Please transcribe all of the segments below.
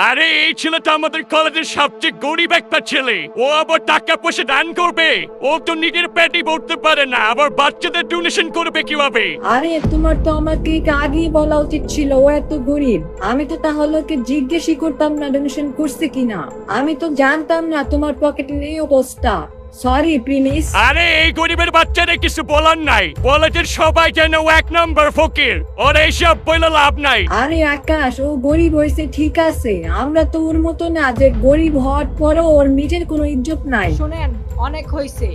আরে এই ছেলেটা আমাদের কলেজের সবচেয়ে গরিব একটা ছেলে। ও আবার টাকা পয়সা দান করবে? ও তো নিজের পেটই ভরতে পারে না, আবার বাচ্চাদের ডোনেশন করবে কিভাবে? আরে তোমার তো আমাকে আগেই বলা উচিত ছিল ও এত গরিব। আমি তো তাহলে ওকে জিজ্ঞেসই করতাম না ডোনেশন করছে কিনা। আমি তো জানতাম না তোমার পকেটের এই অবস্থা। Sorry premise. আরে এই গরিবের বাচ্চাদের কিছু বলার নাই। কলেজের সবাই যেন ও এক নম্বর ফকির, ওর এইসব বলে লাভ নাই। আরে আকাশ, ও গরিব হয়েছে ঠিক আছে, আমরা তো ওর মতো না যে গরিব হওয়ার পরও ওর নিজের কোনো ইজ্জত নাই। শুনেন, অনেক হয়েছে,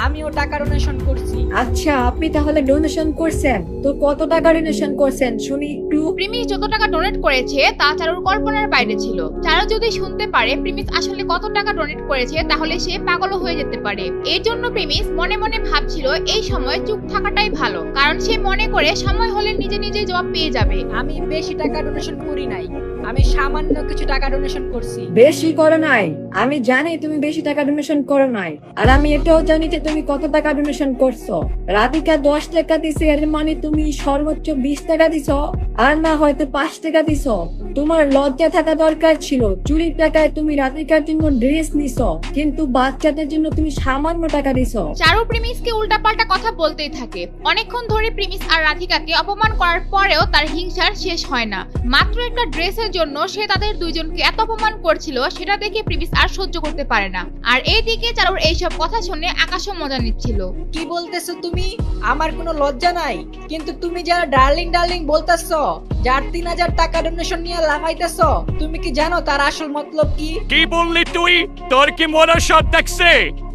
আমিও টাকা ডোনেশন করছি। আচ্ছা, আপনি তাহলে ডোনেশন করছেন তো কত টাকা ডোনেশন করছেন শুনি একটু। প্রিমিস যত টাকা ডোনেট করেছে তা চারুর কল্পনার বাইরে ছিল। চারু যদি শুনতে পারে প্রিমিস আসলে কত টাকা ডোনেট করেছে তাহলে সে পাগল হয়ে যেতে পারে। এর জন্য প্রিমিস মনে মনে ভাবছিল এই সময় চুপ থাকাটাই ভালো, কারণ সে মনে করে সময় হলে নিজে নিজে জবাব পেয়ে যাবে। আমি বেশি টাকা ডোনেশন করি নাই, আমি সামান্য কিছু টাকা ডোনেশন করছি। বেশি করো নাই, আমি জানি তুমি বেশি টাকা ডোনেশন করো নাই, আর আমি এটাও জানি যে তুমি কত টাকা ডোনেশন করছো। রাধিকা 10 টাকা দিছে, এর মানে তুমি সর্বোচ্চ 20 টাকা দিছো, আর না হয়তো 5 টাকা দিছো। তোমার লজ্জা থাকা দরকার ছিল, চুরির টাকায় তুমি রাধিকার জন্য ড্রেস নিছো, কিন্তু বাচ্চাদের জন্য তুমি সামান্য টাকা দিছো। চারু প্রিমিসকে উল্টাপাল্টা কথা বলতেই থাকে। অনেকক্ষণ ধরে প্রিমিস আর রাধিকাকে অপমান করার পরেও তার হিংসার শেষ হয় না। মাত্র একটা ড্রেসের জন্য সে তাদের দুইজনকে এত অপমান করছিল, সেটা দেখে প্রিমিস আর সহ্য করতে পারে না। আর এইদিকে চারুর এইসব কথা শুনে আকাশও মজা নিচ্ছিল। কি বলতেছো তুমি? আমার কোনো লজ্জা নাই, কিন্তু তুমি যারা ডার্লিং ডার্লিং বলতেছো, যার 3000 টাকা ডোনেশন নিয়ে লাগাইতেছো, তুমি কি জানো তার আসল মতলব কি? কি বললি তুই? তোর কি মরার শট দেখছে?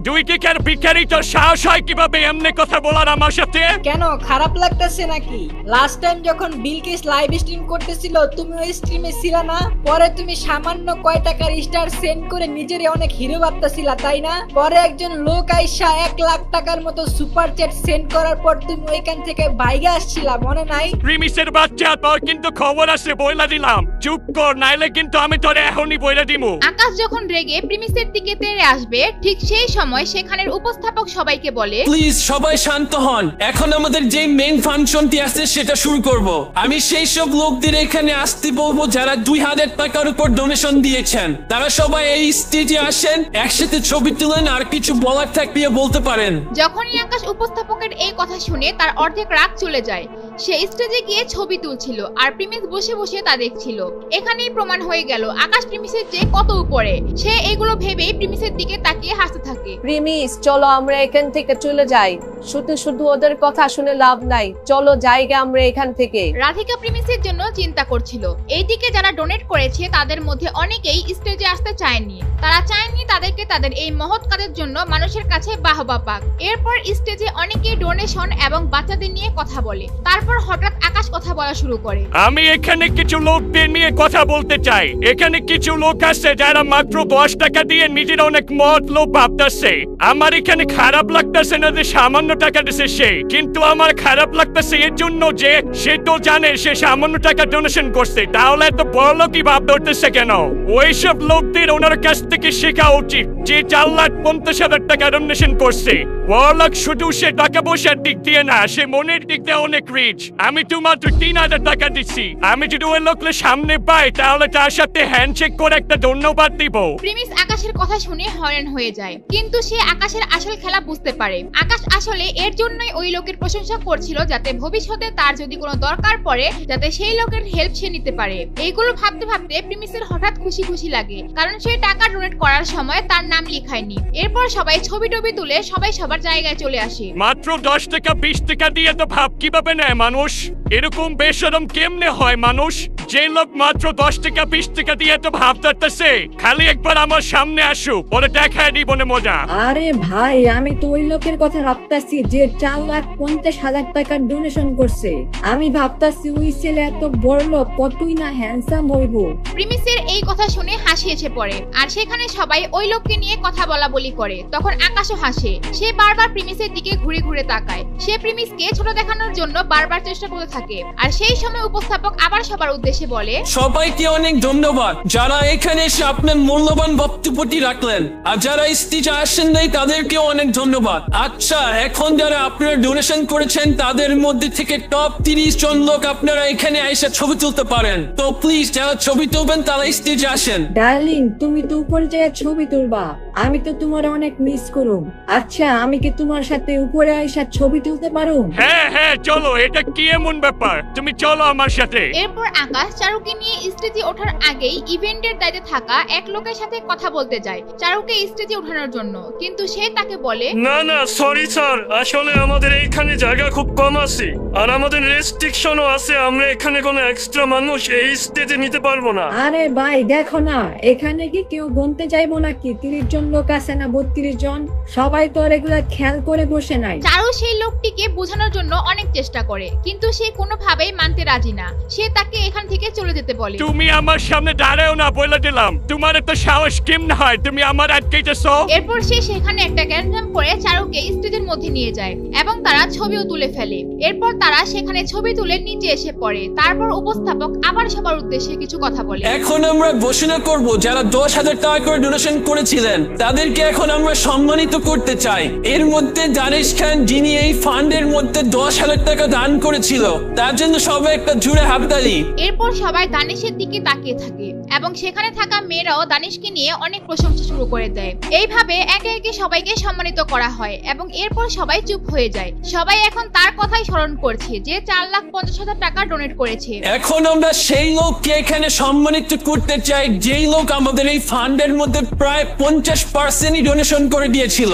দুই টিকার ভিখারি, তোর সাহস হয় কিভাবে এমনি কথা বলার আমার সাথে? কেন, খারাপ লাগতেছে নাকি? লাস্ট টাইম যখন বিলকিস লাইভ স্ট্রিম করতেছিল তুমি ওই স্ট্রিমে ছিলা না? পরে তুমি সামান্য কয় টাকার স্টার সেন্ড করে নিজেরে অনেক হিরো ভাবতেছিলা, তাই না? পরে একজন লোক আইসা 1 লাখ টাকার মতো সুপার চ্যাট সেন্ড করার পর তুমি ওইখান থেকে বাইরে আসছিলা, মনে নাই? প্রিমিসের বাচ্চা, তোর কিন্তু খবর আছে বইলা দিলাম। চুপ কর, নাইলে কিন্তু আমি তোরে এখনই বইলা দিমু। আকাশ যখন রেগে প্রিমিসের দিকে তেড়ে আসবে, ঠিক সেই সময় সেখানের উপস্থাপক সবাইকে বলে, প্লিজ সবাই শান্ত হন, এখন আমাদের যে মেইন ফাংশনটি আছে সেটা শুরু করব। আমি সেই সব লোকদের এখানে আসতে বলবো যারা 2000 টাকার উপর ডোনেশন দিয়েছেন। তারা সবাই এই স্টেজে আসেন, একসাথে ছবি তুলেন, আর কিছু বলার থাকলে বলতে পারেন। যখনই আকাশ উপস্থাপকের এই কথা শুনে তার অর্ধেক রাগ চলে যায়। সে স্টেজে গিয়ে ছবি তুলছিল আর প্রিমিস বসে বসে তা দেখছিল। এখানেই প্রমাণ হয়ে গেল আকাশ প্রিমিসের চেয়ে কত উপরে। সে এগুলো ভেবেই প্রিমিসের দিকে তাকিয়ে হাসতে থাকে। প্রিমিস, চলো আমরা এখান থেকে চলে যাই, শুধু শুধু ওদের কথা শুনে লাভ নাই, চলো জায়গা আমরা এখান থেকে। রাধিকা প্রিমিসের জন্য চিন্তা করছিল। এইদিকে যারা ডোনেট করেছে তাদের মধ্যে অনেকেই স্টেজে আসতে চায়নি। তারা চায়নি তাদেরকে তাদের এই মহৎ কাজের জন্য মানুষের কাছে বাহবা পাক। এরপর স্টেজে অনেকেই ডোনেশন এবং বাচ্চাদের নিয়ে কথা বলে। তারপর হঠাৎ আকাশ কথা বলা শুরু করে। আমি এখানে কিছু লোকদের নিয়ে কথা বলতে চাই। এখানে কিছু লোক আছে যারা মাত্র 10 টাকা দিয়ে নিজের অনেক মহৎ লোক ভাবতেছে। আমার এখানে খারাপ লাগতেছে না যে সামান্য টাকা দিছে সে, কিন্তু আমার খারাপ লাগতেছে এর জন্য যে সে তো জানে সে সামান্য টাকা ডোনেশন করছে, তাহলে এত বড় লোকই ভাব ধরতেছে কেন? ওইসব লোকদের ওনার কাছ থেকে শেখা উচিত যে 4,50,000 টাকা ডোনেশন করছে। বড়লোক শুধু সে টাকা পয়সার দিক দিয়ে না, সে মনের দিক দিয়ে অনেক রিচ। আমি তো মাত্র 3,000 টাকা দিচ্ছি। আমি যদি ওই লোককে সামনে পাই তাহলে তার সাথে হ্যান্ডশেক করে একটা ধন্যবাদ দিব। প্রিমিস আকাশের কথা শুনে হয়রান হয়ে যায়, কিন্তু সে আকাশের আসল খেলা বুঝতে পারে। আকাশ আসলে এর জন্যই ওই লোকের প্রশংসা করছিল, যাতে ভবিষ্যতে তার যদি কোনো দরকার পড়ে যাতে সেই লোকের হেল্প সে নিতে পারে। এইগুলো ভাবতে ভাবতে প্রিমিসের হঠাৎ খুশি খুশি লাগে, কারণ সে টাকা ডোনেট করার সময় তার নাম লেখায়নি। এরপর সবাই ছবি টবি তুলে সবাই সবার জায়গায় চলে আসে। মাত্র 10 টাকা 20 টাকা দিয়ে তো ভাব কিভাবে নেয় মানুষ? এরকম বেশরম কেমনে হয় মানুষ? যে লোক মাত্র 10 টাকা 20 টাকা দিয়ে তো ভাব ধরতেছে, খালি একবার আমার সামনে আসুক, পরে দেখায় দিব না মজা। আরে ভাই, আমি তো ওই লোকের কথা ভাবতাছি যে 4,50,000 টাকার ডোনেশন করছে। আমি ভাবতাছি ওই ছেলে এত বড় লোক, কতই না হ্যান্ডসাম হইব। প্রিমিসের এই কথা শুনে হাসি এসে পড়ে, আর সেখানে সবাই ওই লোককে নিয়ে কথা বলা বলি করে। তখন আকাশও হাসে। সে বারবার প্রিমিসের দিকে ঘুরে ঘুরে তাকায়। সে প্রিমিসকে ছোট দেখানোর জন্য বারবার চেষ্টা করতে থাকে। আর সেই সময় উপস্থাপক আবার সবার উদ্দেশ্যে বলে, সবাইকে অনেক ধন্যবাদ যারা এখানে এসে আপনার মূল্যবান বক্তব্যটি রাখলেন, আর যারা স্টেজে আসেন নাই তাদেরকে অনেক ধন্যবাদ। আচ্ছা, এখন যারা আপনারা ডোনেশন করেছেন তাদের মধ্যে থেকে টপ 30 জন লোক আপনারা এখানে এসে ছবি তুলতে পারেন। তো প্লিজ যারা ছবি তুলবেন তারা স্টেজে আসেন। ডার্লিং, তুমি তো উপরে যেয়ে ছবি তুলবা, আমি তো তোমার অনেক মিস করুম। আচ্ছা, আমি কি তোমার সাথে উপরে আইসা ছবি তুলতে পারুম? হ্যাঁ হ্যাঁ চলো, এটা কি এমন ব্যাপার, তুমি চলো আমার সাথে। এরপর আকাশ চারুকে নিয়ে স্টেজে ওঠার আগেই ইভেন্টের দায়িত্বে থাকা এক লোকের সাথে কথা বলতে যায় চারুকে স্টেজে ওঠানোর জন্য, কিন্তু সে তাকে বলে, না না সরি স্যার, আসলে আমাদের এইখানে জায়গা খুব কম আছে আর আমাদের রেস্ট্রিকশনও আছে, আমরা এখানে কোনো এক্সট্রা মানুষ এই স্টেজে নিতে পারবো না। আরে ভাই দেখো না, এখানে কি কেউ গুনতে চাইবো নাকি? 30 জন লোক আছে না 32 জন, সবাই তো এগুলা খেয়াল করে বসে নাই। চারু সেই লোকটিকে বোঝানোর জন্য অনেক চেষ্টা করে, কিন্তু সে কোনোভাবেই মানতে রাজি না। সে তাকে এখান থেকে চলে যেতে বলে। তুমি আমার সামনে দাঁড়াও না, বলে দিলাম। তোমার এত সাহস কেম না হয়, তুমি আমার আটকেইতেছো। এরপর সে সেখানে একটা গ্যাঞ্জাম করে চারুকে স্টেজের মধ্যে নিয়ে যায় এবং তারা ছবিও তুলে ফেলে। এরপর তারা সেখানে ছবি তুলে নিচে এসে পড়ে। তারপর উপস্থাপক আবার সবার উদ্দেশ্যে কিছু কথা বলে। এখন আমরা ঘোষণা করব যারা 10,000 টাকা করে ডোনেশন করেছিলেন তাদেরকে এখন আমরা সম্মানিত করতে চাই। এর মধ্যে দানিশ খান, যিনি এই ফান্ডের মধ্যে 10,000 টাকা দান করেছিল, তার জন্য সবাই একটা জুড়ে হাততালি। এরপর সবাই দানিশের দিকে তাকিয়ে থাকে এবং সেখানে থাকা মেয়েরাও দানিশকে নিয়ে অনেক প্রশংসা শুরু করে দেয়। এইভাবে একে একে সবাইকে সম্মানিত করা হয় এবং এরপর সবাই চুপ হয়ে যায়। সবাই এখন তার কথাই স্মরণ করছে যে 4,50,000 টাকা ডোনেট করেছে। এখন আমরা সেই লোককে এখানে সম্মানিত করতে চাই যেই লোক আমাদের এই ফান্ডের মধ্যে প্রায় 50% ডোনেশন করে দিয়েছিল।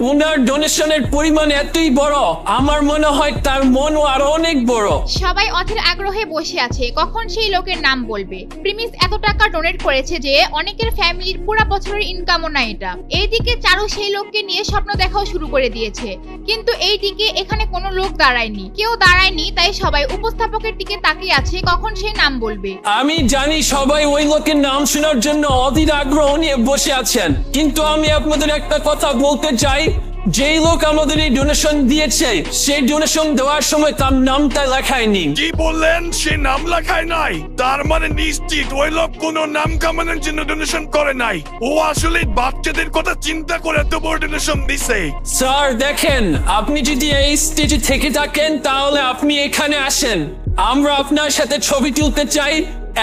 উনার ডোনেশনের পরিমাণ এতই বড়, আমার মনে হয় তার মনও আরো অনেক বড়। সবাই অধীর আগ্রহে বসে আছে কখন সেই লোকের নাম বলবে। প্রিমিস এত টাকা ডোনেট করেছে যে অনেকের ফ্যামিলির পুরো বছরের ইনকামও না এটা। এইদিকে চারু সেই লোককে নিয়ে স্বপ্ন দেখাও শুরু করে দিয়েছে, কিন্তু এইদিকে এখানে কোনো লোক দাঁড়ায়নি, কেউ দাঁড়ায়নি। তাই সবাই উপস্থাপকের দিকে তাকিয়ে আছে কখন সে নাম বলবে। আমি জানি সবাই ওই লোকের নাম শোনার জন্য অধীর আগ্রহ নিয়ে বসে আছেন, কিন্তু আমি আপনাদের একটা কথা বলতে চাই, যেই লোক আমাদের এই ডোনেশন দিয়েছে সেই ডোনেশন দেওয়ার সময় তার নামটা লেখায়নি। কি বললেন? সে নাম লেখায় নাই? তার মানে নিশ্চিত ওই লোক কোনো নাম কামানোর জন্য ডোনেশন করে নাই। ও আসলে বাচ্চাদের কথা চিন্তা করে এত বড় ডোনেশন দিছে। স্যার দেখেন, আপনি যদি এই স্টেজে থেকে থাকেন তাহলে আপনি এখানে আসেন। আমরা আপনার সাথে ছবি তুলতে চাই,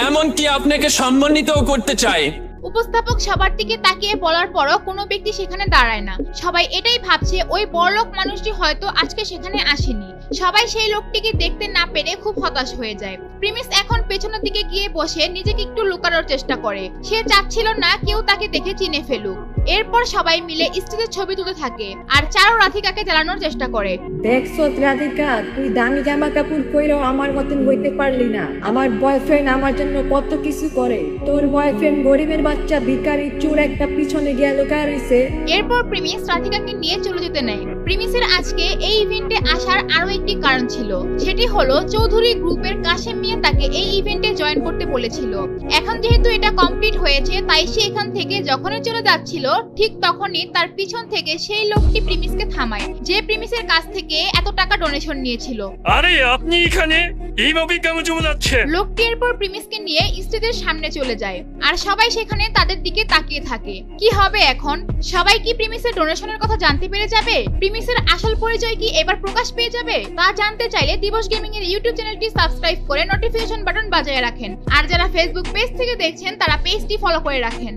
এমনকি আপনাকে সম্মানিতও করতে চাই। উপস্থাপক সবার দিকে তাকিয়ে বলার পরও কোনো ব্যক্তি সেখানে দাঁড়ায় না। সবাই এটাই ভাবছে ওই বড়লোক মানুষটি হয়তো আজকে সেখানে আসেনি। সবাই সেই লোকটিকে দেখতে না পেরে খুব হতাশ হয়ে যায়। প্রিমিস এখন পেছনের দিকে গিয়ে বসে নিজেকে একটু লুকানোর চেষ্টা করে। সে চাচ্ছিল না কেউ তাকে দেখে চিনে ফেলুক। এরপর সবাই মিলে স্টেজে ছবি তুলতে থাকে আর চারু রাধিকাকে জ্বালানোর চেষ্টা করে। দেখছো রাধিকা, তুই দামি জামা কাপড় পরেও আমার মতন বইতে পারলি না। আমার বয়ফ্রেন্ড আমার জন্য কত কিছু করে, তোর বয়ফ্রেন্ড গরিবের বাচ্চা ভিখারি চোর একটা পিছনে গিয়ে লুকায় রইছে। এরপর প্রিমিস রাধিকাকে নিয়ে চলে যেতে নেয়। প্রিমিসের আজকে এই ইভেন্টে আসার আরো একটি কারণ ছিল, সেটি হলো চৌধুরী গ্রুপের কাশেম মিয়া তাকে এই ইভেন্টে জয়েন করতে বলেছিল। এখন যেহেতু এটা কমপ্লিট হয়েছে তাই সে এখান থেকে যখনই চলে যাচ্ছিল ঠিক তখনই তার পিছন থেকে সেই লোকটি প্রিমিসকে থামায়, যে প্রিমিসের কাছ থেকে এত টাকা ডোনেশন নিয়েছিল। আরে আপনি এখানে এইভাবে কেমন চলে যাচ্ছেন? লোকটি এরপর প্রিমিসকে নিয়ে স্টেজের সামনে চলে যায় আর সবাই সেখানে তাদের দিকে তাকিয়ে থাকে। কি হবে এখন? সবাই কি প্রিমিসের ডোনেশনের কথা জানতে পেরে যাবে? প্রিমিসের আসল পরিচয় কি এবার প্রকাশ পেয়ে যাবে? তা জানতে চাইলে দিবস গেমিং এর ইউটিউব চ্যানেলটি সাবস্ক্রাইব করে নোটিফিকেশন বাটন বাজিয়ে রাখেন। আর যারা ফেসবুক পেজ থেকে দেখছেন তারা পেজটি ফলো করে রাখেন।